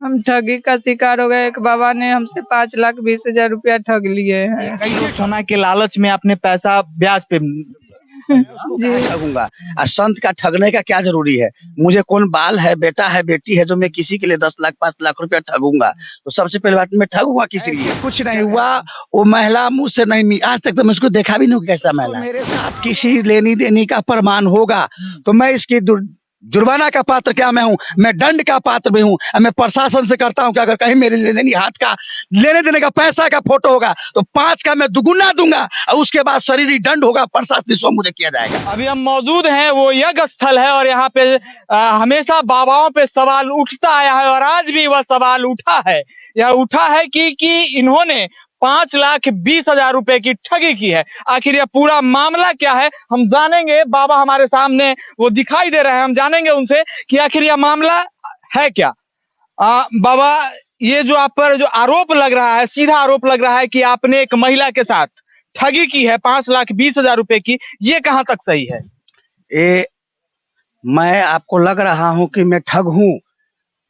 हम ठगी का शिकार हो गए। एक बाबा ने हमसे 5,20,000 रुपया ठग लिए हैं। कई लोग सोना के लालच में अपने पैसा ब्याज पे उसको जी। काहे ठगूंगा। संत का ठगने का क्या जरूरी है। मुझे कौन बाल है, बेटा है, बेटी है जो मैं किसी के लिए 10 लाख 5 लाख रुपया ठगूंगा। तो सबसे पहले बात मैं ठगूंगा किसी लिए। कुछ नहीं हुआ। वो महिला मुंह से नहीं, आज तक तो मैं उसको देखा भी नहीं कैसा महिला। मेरे साथ किसी लेनी देनी का प्रमाण होगा तो मैं इसकी जुर्माना का पात्र क्या मैं हूँ, मैं दंड का पात्र भी हूँ। मैं प्रशासन से करता हूँ कि अगर कहीं मेरे लेने हाथ का लेने देने का पैसा का फोटो होगा तो 5 का मैं दुगुना दूंगा और उसके बाद शरीरी दंड होगा, प्रशासनिक मुझे किया जाएगा। अभी हम मौजूद हैं वो यज्ञ स्थल है और यहाँ पे हमेशा बाबाओं पे सवाल उठता आया है और आज भी वह सवाल उठा है। यह उठा है कि इन्होंने 5,20,000 रुपए की ठगी की है। आखिर यह पूरा मामला क्या है हम जानेंगे। बाबा हमारे सामने वो दिखाई दे रहे हैं, हम जानेंगे उनसे कि आखिर यह मामला है क्या। बाबा, ये जो आप पर जो आरोप लग रहा है, सीधा आरोप लग रहा है कि आपने एक महिला के साथ ठगी की है 5,20,000 रुपए की, ये कहाँ तक सही है? मैं आपको लग रहा हूँ कि मैं ठग हूँ।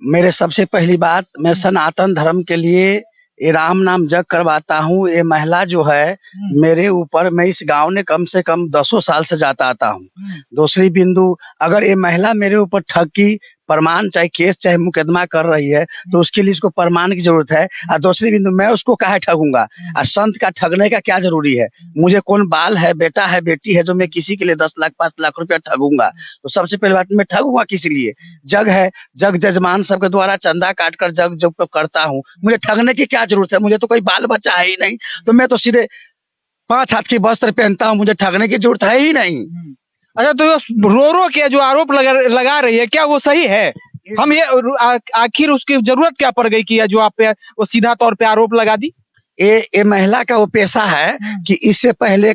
मेरे सबसे पहली बात, मैं सनातन धर्म के लिए ये राम नाम जप करवाता हूँ। ये महिला जो है मेरे ऊपर, मैं इस गांव में कम से कम 10 साल से जाता आता हूँ। दूसरी बिंदु, अगर ये महिला मेरे ऊपर ठग की प्रमाण चाहे केस चाहे मुकदमा कर रही है तो उसके लिए इसको प्रमाण की जरूरत है। और दूसरी बिंदु, मैं उसको काहे ठगूंगा। और संत का ठगने का क्या जरूरी है। मुझे कौन बाल है, बेटा है, बेटी है जो मैं किसी के लिए 10 लाख 5 लाख रुपया ठगूंगा। तो सबसे पहले बात, मैं ठगूंगा किसी लिए। जग है, जग जजमान सबके द्वारा चंदा काट कर जग जब तो करता हूँ, मुझे ठगने की क्या जरूरत है। मुझे तो कोई बाल बच्चा है ही नहीं, तो मैं तो सीधे 5 हाथ की वस्त्र पहनता हूँ, मुझे ठगने की जरूरत है ही नहीं। अच्छा, तो रो के जो आरोप लगा रही है क्या वो सही है? हम ये आखिर उसकी जरूरत क्या पड़ गई कि जो आप पे वो सीधा तौर पे आरोप लगा दी? ये महिला का वो पेशा है कि इससे पहले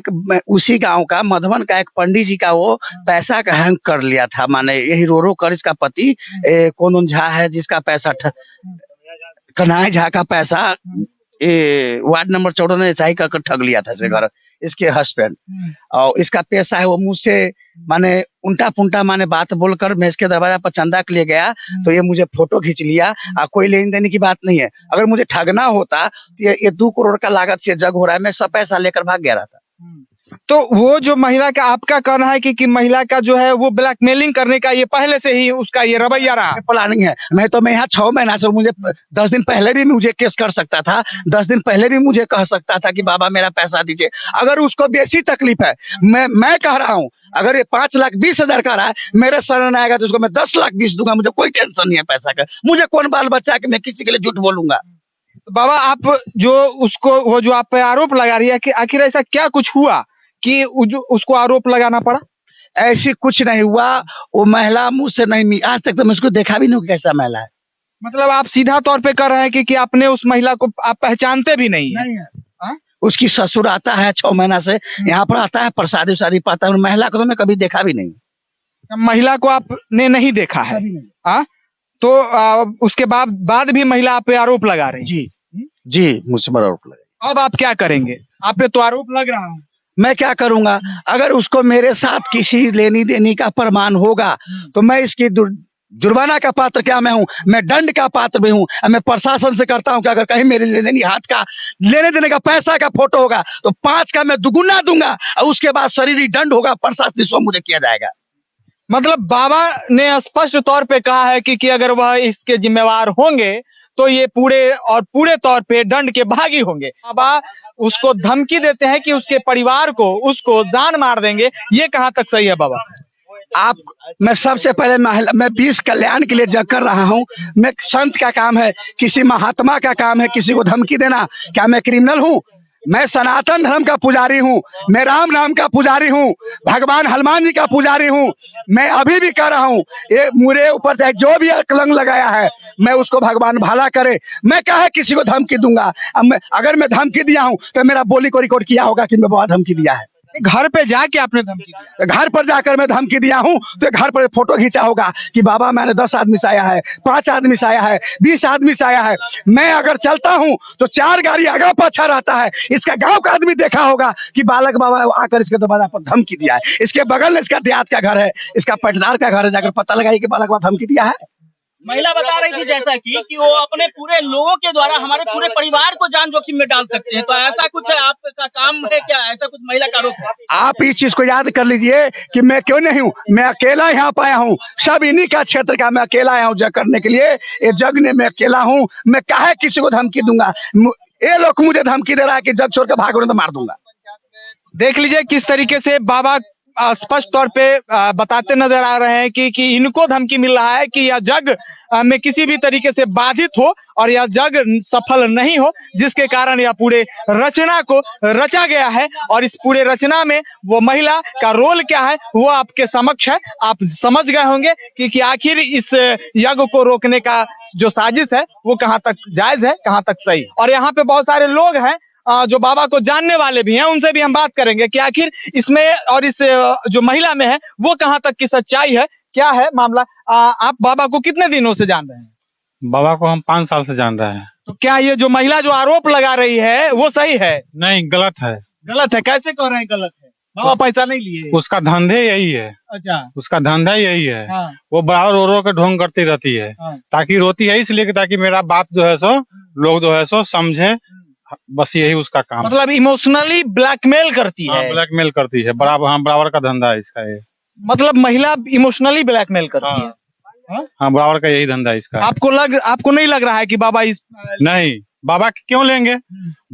उसी गांव का मधुबन का एक पंडित जी का वो पैसा का हैंग कर लिया था। माने यही रो कर इसका पति कौन झा है जिसका पैसा कन्हैया झा का पैसा वार्ड नंबर 14 ने ऐसा ही कर ठग लिया था इसके घर, इसके हस्बैंड। और इसका पेशा है वो मुझसे माने उल्टा पुंटा माने बात बोलकर मैं इसके दरवाजा पर चंदा के लिए गया तो ये मुझे फोटो खींच लिया। कोई लेन देने की बात नहीं है। अगर मुझे ठगना होता तो ये 2 करोड़ का लागत से जग हो रहा है, मैं सब पैसा लेकर भाग गया रहता। तो वो जो महिला का आपका कहना है कि महिला का जो है वो ब्लैकमेलिंग करने का ये पहले से ही उसका ये रवैया रहा, प्लानिंग है। मैं यहाँ 6 महीना से, मुझे 10 दिन पहले भी मुझे केस कर सकता था, 10 दिन पहले भी मुझे कह सकता था कि बाबा मेरा पैसा दीजिए। अगर उसको बेसी तकलीफ है, मैं कह रहा हूँ अगर ये 5,20,000 का रहा है मेरे शरण आएगा तो उसको मैं 10,20,000 दूंगा। मुझे कोई टेंशन नहीं है पैसा का। मुझे कौन बाल बच्चा है कि मैं किसी के लिए झूठ बोलूंगा। तो बाबा, आप जो उसको वो जो आप पे आरोप लगा रही है कि आखिर ऐसा क्या कुछ हुआ कि उसको आरोप लगाना पड़ा? ऐसी कुछ नहीं हुआ। वो महिला मुंह से नहीं, आज तक तो मैं उसको देखा भी नहीं कैसा महिला है। मतलब आप सीधा तौर पे कह रहे हैं कि आपने उस महिला को आप पहचानते भी नहीं है? उसकी ससुर आता है 6 महीना से यहाँ पर आता है, प्रसादी उसादी पाता है। महिला को तो मैं कभी देखा भी नहीं। महिला को आपने नहीं देखा है? तो उसके बाद भी महिला आप पे आरोप लगा रही है? जी मुझसे बड़ा आरोप लगा। अब आप क्या करेंगे? आप पे तो आरोप लग रहा है। मैं क्या करूंगा। अगर उसको मेरे साथ किसी लेनी देनी का प्रमाण होगा तो मैं इसकी जुर्माना का पात्र क्या मैं हूँ, मैं दंड का पात्र भी हूँ। मैं प्रशासन से करता हूँ कि अगर कहीं मेरे लेने हाथ का लेने देने का पैसा का फोटो होगा तो 5 का मैं दुगुना दूंगा और उसके बाद शरीरी दंड होगा, प्रशासनिक मुझे किया जाएगा। मतलब बाबा ने स्पष्ट तौर पे कहा है कि अगर वह इसके जिम्मेवार होंगे तो ये पूरे तौर पे दंड के भागी होंगे। बाबा उसको धमकी देते हैं कि उसके परिवार को उसको जान मार देंगे, ये कहाँ तक सही है बाबा? मैं सबसे पहले मैं 20 कल्याण के लिए जग कर रहा हूँ। मैं संत का काम है, किसी महात्मा का काम है किसी को धमकी देना। क्या मैं क्रिमिनल हूँ? मैं सनातन धर्म का पुजारी हूँ, मैं राम नाम का पुजारी हूँ, भगवान हनुमान जी का पुजारी हूँ। मैं अभी भी कह रहा हूँ ये मेरे ऊपर चाहे जो भी कलंक लगाया है मैं उसको भगवान भला करे। मैं क्या है किसी को धमकी दूंगा। अगर मैं धमकी दिया हूँ तो मेरा बोली को रिकॉर्ड किया होगा कि मैं बहुत धमकी दिया है। घर पे जाके आपने धमकी दी? घर पर जाकर मैं धमकी दिया हूँ तो घर पर फोटो खींचा होगा कि बाबा मैंने 10 आदमी से आया है, 5 आदमी से आया है, 20 आदमी से आया है। मैं अगर चलता हूँ तो 4 गाड़ी आगे पछा रहता है। इसका गांव का आदमी देखा होगा कि बालक बाबा आकर इसके दरवाजा पर धमकी दिया है। इसके बगल में इसका देहात का घर है, इसका पटदार का घर है, जाकर पता लगाइए कि बालक बाबा धमकी दिया है। महिला बता रही थी जैसा कि वो अपने पूरे लोगों के द्वारा हमारे पूरे परिवार को जान जोखिम में डाल सकते हैं, तो ऐसा कुछ है, आपका काम है क्या, ऐसा कुछ महिला का आरोप है? आप इस चीज को याद कर लीजिए कि मैं क्यों नहीं हूँ, मैं अकेला यहाँ पे आया हूँ, सब इन्हीं का क्षेत्र का, मैं अकेला आया हूँ जग करने के लिए। ये जग ने मैं अकेला हूँ, मैं काहे किसी को धमकी दूंगा? ये लोग मुझे धमकी दे रहा है कि जग छोड़ कर भागो तो मार दूंगा। देख लीजिए किस तरीके से बाबा स्पष्ट तौर पे बताते नजर आ रहे हैं कि इनको धमकी मिल रहा है कि यह जग में किसी भी तरीके से बाधित हो और यह जग सफल नहीं हो, जिसके कारण यह पूरे रचना को रचा गया है। और इस पूरे रचना में वो महिला का रोल क्या है वो आपके समक्ष है। आप समझ गए होंगे कि आखिर इस यज्ञ को रोकने का जो साजिश है वो कहाँ तक जायज है, कहाँ तक सही। और यहाँ पे बहुत सारे लोग हैं जो बाबा को जानने वाले भी हैं, उनसे भी हम बात करेंगे कि आखिर इसमें और इस जो महिला में है वो कहाँ तक की सच्चाई है, क्या है मामला। आप बाबा को कितने दिनों से जान रहे हैं? बाबा को हम 5 साल से जान रहे हैं। तो क्या ये जो महिला जो आरोप लगा रही है वो सही है? नहीं, गलत है। गलत है? कैसे कह रहे हैं गलत है? बाबा पैसा नहीं लिए? उसका धंधे यही है। अच्छा, उसका धंधा यही है। हाँ, वो बराबर रो रो के ढोंग करती रहती है। हाँ, ताकि रोती है इसलिए कि ताकि मेरा बात जो है सो लोग जो है सो समझे, बस यही उसका काम। मतलब इमोशनली ब्लैकमेल करती है? ब्लैकमेल करती है, बराबर का धंधा है इसका ये। मतलब महिला इमोशनली ब्लैकमेल करती है? हाँ, बराबर का यही धंधा है इसका। आपको नहीं लग रहा है कि बाबा इस नहीं, बाबा क्यों लेंगे?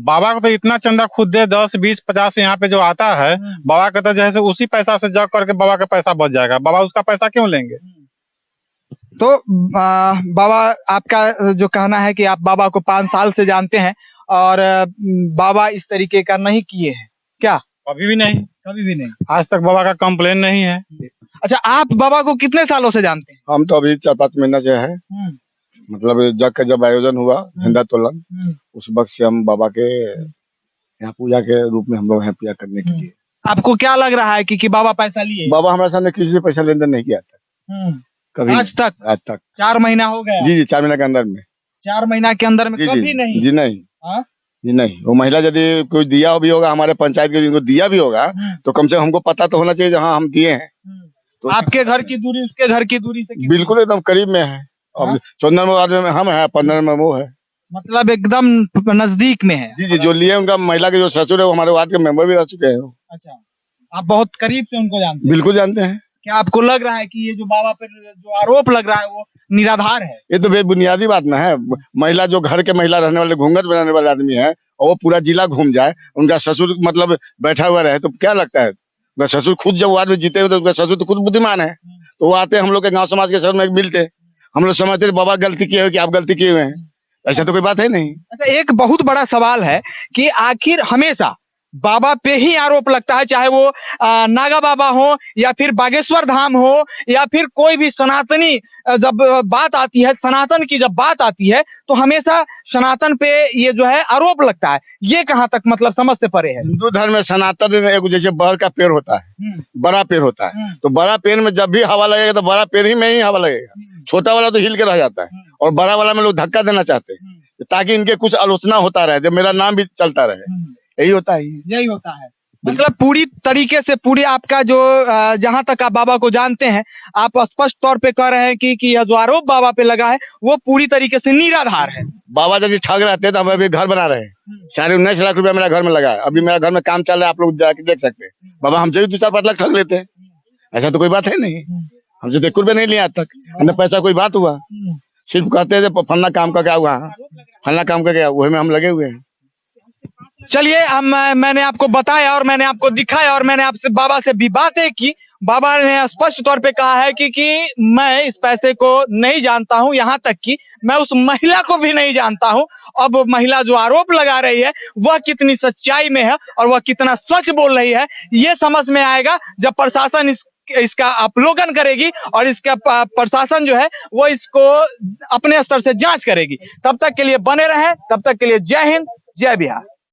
बाबा को तो इतना चंदा खुद दे 10, 20, 50 यहाँ पे जो आता है, बाबा का तो जैसे उसी पैसा से जग करके बाबा का पैसा बच जाएगा, बाबा उसका पैसा क्यों लेंगे? तो बाबा, आपका जो कहना है कि आप बाबा को 5 साल से जानते हैं और बाबा इस तरीके का नहीं किए हैं क्या? कभी भी नहीं। कभी भी नहीं? आज तक बाबा का कंप्लेन नहीं है। अच्छा, आप बाबा को कितने सालों से जानते हैं? हम तो अभी 4-5 महीना से है। मतलब जग का जब आयोजन हुआ झंडा तोलन, उस वक्त से हम बाबा के यहाँ पूजा के रूप में हम लोग हैं पूजा करने के लिए। आपको क्या लग रहा है कि बाबा पैसा लिए? बाबा हमारे सामने किसी से पैसा लेन देन नहीं किया था कभी, आज तक? आज तक 4 महीना हो गया? जी 4 महीना के अंदर में। 4 महीना के अंदर में जी कभी नहीं? जी नहीं। हाँ? जी नहीं। वो महिला यदि कोई दिया भी होगा हमारे पंचायत के, जिनको दिया भी होगा तो कम से कम हमको पता तो होना चाहिए हाँ हम दिए हैं। तो आपके घर की दूरी उसके घर की दूरी से कितनी? बिल्कुल एकदम करीब में है। अब 14 नंबर वार्ड में हम है, 15 में वो है। मतलब एकदम नजदीक में है? जी जी, जो लिए उनका महिला के जो ससुर है वो हमारे वार्ड के मेंबर भी रह चुके हैं। अच्छा, आप बहुत करीब से उनको जानते हैं? बिल्कुल जानते हैं। क्या आपको लग रहा है कि ये जो बाबा पर जो आरोप लग रहा है वो निराधार है? ये तो बेबुनियादी बात ना है। महिला जो घर के महिला रहने वाले घूंघट बनाने वाले आदमी है और वो पूरा जिला घूम जाए, उनका ससुर मतलब बैठा हुआ रहे, तो क्या लगता है? उनका ससुर खुद जब वार्ड में जीते हुए तो उनका ससुर तो खुद बुद्धिमान है, तो वो आते हम लोग के गाँव समाज के सर में मिलते, हम लोग समझते बाबा गलती किए हुए कि आप गलती किए हुए हैं, ऐसा तो कोई बात है नहीं। अच्छा, एक बहुत बड़ा सवाल है कि आखिर हमेशा बाबा पे ही आरोप लगता है, चाहे वो नागा बाबा हो या फिर बागेश्वर धाम हो या फिर कोई भी सनातनी, जब बात आती है सनातन की, जब बात आती है तो हमेशा सनातन पे ये जो है आरोप लगता है। ये कहाँ तक मतलब समझ से परे है? हिंदू धर्म में सनातन एक जैसे बर का पेड़ होता है, बड़ा पेड़ होता है, तो बड़ा पेड़ में जब भी हवा लगेगा तो बड़ा पेड़ ही में ही हवा लगेगा, छोटा वाला तो हिल के रह जाता है और बड़ा वाला में लोग धक्का देना चाहते हैं ताकि इनके कुछ आलोचना होता रहे, जब मेरा नाम भी चलता रहे। यही होता है। यही होता है। मतलब पूरी तरीके से पूरी आपका जो जहां तक आप बाबा को जानते हैं, आप स्पष्ट तौर पे कह रहे हैं कि यह जो आरोप बाबा पे लगा है वो पूरी तरीके से निराधार है। बाबा यदि ठग रहते तो हम अभी घर बना रहे हैं, 19.5 लाख रुपया मेरा घर में लगा है, अभी मेरा घर में काम चल रहा है, आप लोग जाके देख सकते हैं। बाबा हमसे भी 2-4-5 लाख ठग लेते हैं, ऐसा तो कोई बात है नहीं। हमसे तो 1 रुपया नहीं लिया आज तक, न पैसा कोई बात हुआ, सिर्फ कहते हैं फलना काम का क्या हुआ, फलना काम का क्या, वही में हम लगे हुए हैं। चलिए, मैंने आपको बताया और मैंने आपको दिखाया और मैंने आपसे बाबा से भी बातें की। बाबा ने स्पष्ट तौर पे कहा है कि मैं इस पैसे को नहीं जानता हूं, यहाँ तक कि मैं उस महिला को भी नहीं जानता हूं। अब महिला जो आरोप लगा रही है वह कितनी सच्चाई में है और वह कितना सच बोल रही है, ये समझ में आएगा जब प्रशासन इसका अवलोकन करेगी और इसका प्रशासन जो है वो इसको अपने स्तर से जांच करेगी। तब तक के लिए बने रहें, तब तक के लिए जय हिंद, जय बिहार।